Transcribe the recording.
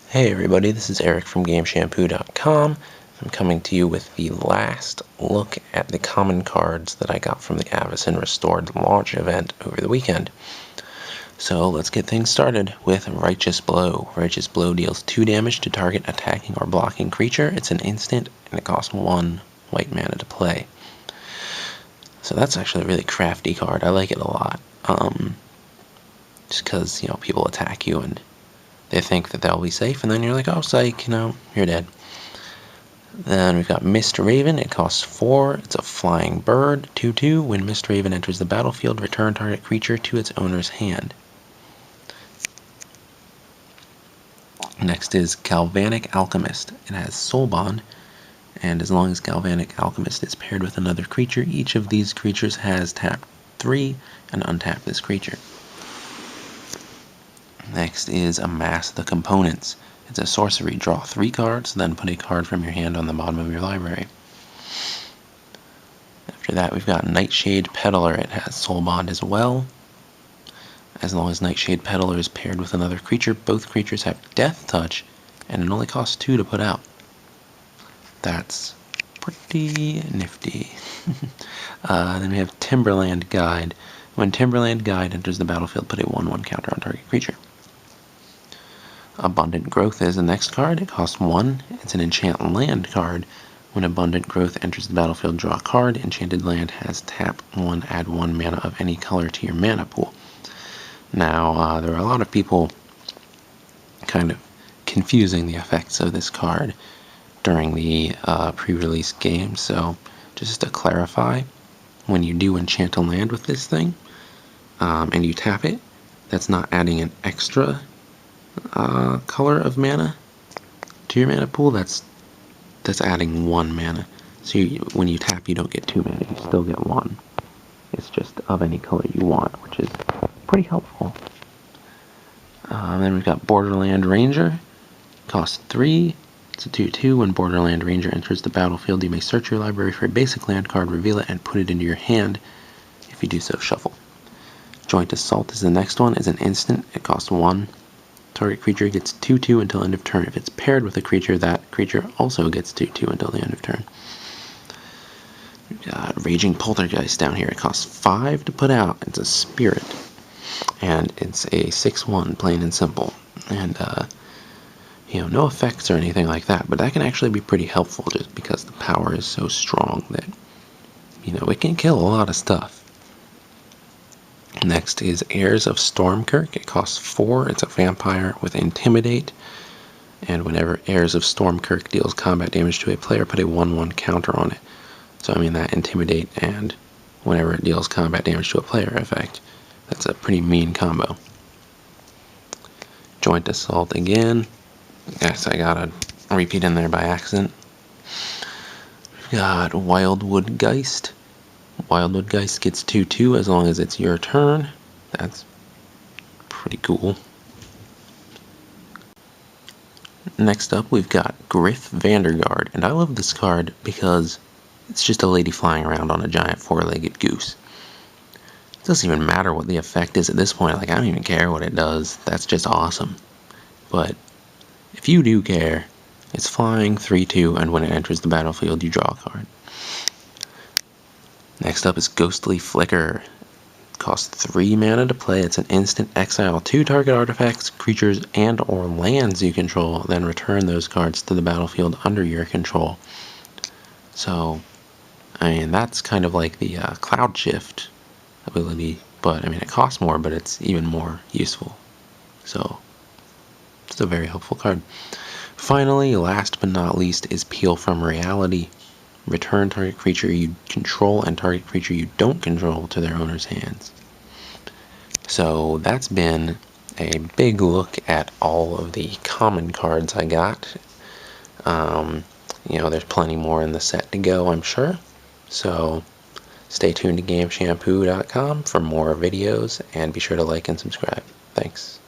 Hey everybody, this is Eric from GameShampoo.com. I'm coming to you with the last look at the common cards that I got from the Avacyn Restored launch event over the weekend. So let's get things started with Righteous Blow. Righteous Blow deals 2 damage to target attacking or blocking creature. It's an instant and it costs 1 white mana to play. So that's actually a really crafty card. I like it a lot. Just because, people attack you and they think that they'll be safe, and then you're like, oh, psych, you're dead. Then we've got Mist Raven. It costs 4. It's a flying bird, 2/2. When Mist Raven enters the battlefield, return target creature to its owner's hand. Next is Galvanic Alchemist. It has Soul Bond, and as long as Galvanic Alchemist is paired with another creature, each of these creatures has tapped 3 and untap this creature. Next is Amass the Components. It's a sorcery. Draw 3 cards, then put a card from your hand on the bottom of your library. After that, we've got Nightshade Peddler. It has Soul Bond as well. As long as Nightshade Peddler is paired with another creature, both creatures have Death Touch, and it only costs 2 to put out. That's pretty nifty. Then we have Timberland Guide. When Timberland Guide enters the battlefield, put a 1/1 counter on target creature. Abundant Growth is the next card. It costs 1. It's an enchant land card. When Abundant Growth enters the battlefield, draw a card. Enchanted land has tap 1, add 1 mana of any color to your mana pool. Now, there are a lot of people kind of confusing the effects of this card during the pre-release game, so just to clarify, when you do enchant a land with this thing, and you tap it, that's not adding an extra color of mana to your mana pool. That's adding 1 mana. So when you tap, you don't get 2 mana, you still get 1. It's just of any color you want, which is pretty helpful. Then we've got Borderland Ranger. Costs 3. It's a 2/2. When Borderland Ranger enters the battlefield, you may search your library for a basic land card, reveal it, and put it into your hand. If you do so, shuffle. Joint Assault is the next one. It's an instant. It costs 1. Target creature gets 2/2 until end of turn. If it's paired with a creature, that creature also gets 2/2 until the end of turn. We've got Raging Poltergeist down here. It costs 5 to put out. It's a spirit. And it's a 6/1, plain and simple. And, no effects or anything like that, but that can actually be pretty helpful just because the power is so strong that, it can kill a lot of stuff. Next is Heirs of Stormkirk. It costs 4. It's a vampire with Intimidate. And whenever Heirs of Stormkirk deals combat damage to a player, put a 1/1 counter on it. So, that Intimidate and whenever it deals combat damage to a player effect. That's a pretty mean combo. Joint Assault again. Yes, I got a repeat in there by accident. We've got Wildwood Geist. Wildwood Geist gets 2/2 as long as it's your turn. That's pretty cool. Next up, we've got Grith Vanderguard, and I love this card because it's just a lady flying around on a giant 4-legged goose. It doesn't even matter what the effect is at this point. I don't even care what it does. That's just awesome. But if you do care, it's flying 3/2, and when it enters the battlefield, you draw a card. Next up is Ghostly Flicker. It costs 3 mana to play. It's an instant. Exile 2 target artifacts, creatures, and or lands you control, then return those cards to the battlefield under your control. So, that's kind of like the Cloud Shift ability, but it costs more, but it's even more useful. So, it's a very helpful card. Finally, last but not least, is Peel from Reality. Return target creature you control and target creature you don't control to their owner's hands. So that's been a big look at all of the common cards I got. There's plenty more in the set to go, I'm sure. So stay tuned to GameShampoo.com for more videos, and be sure to like and subscribe. Thanks.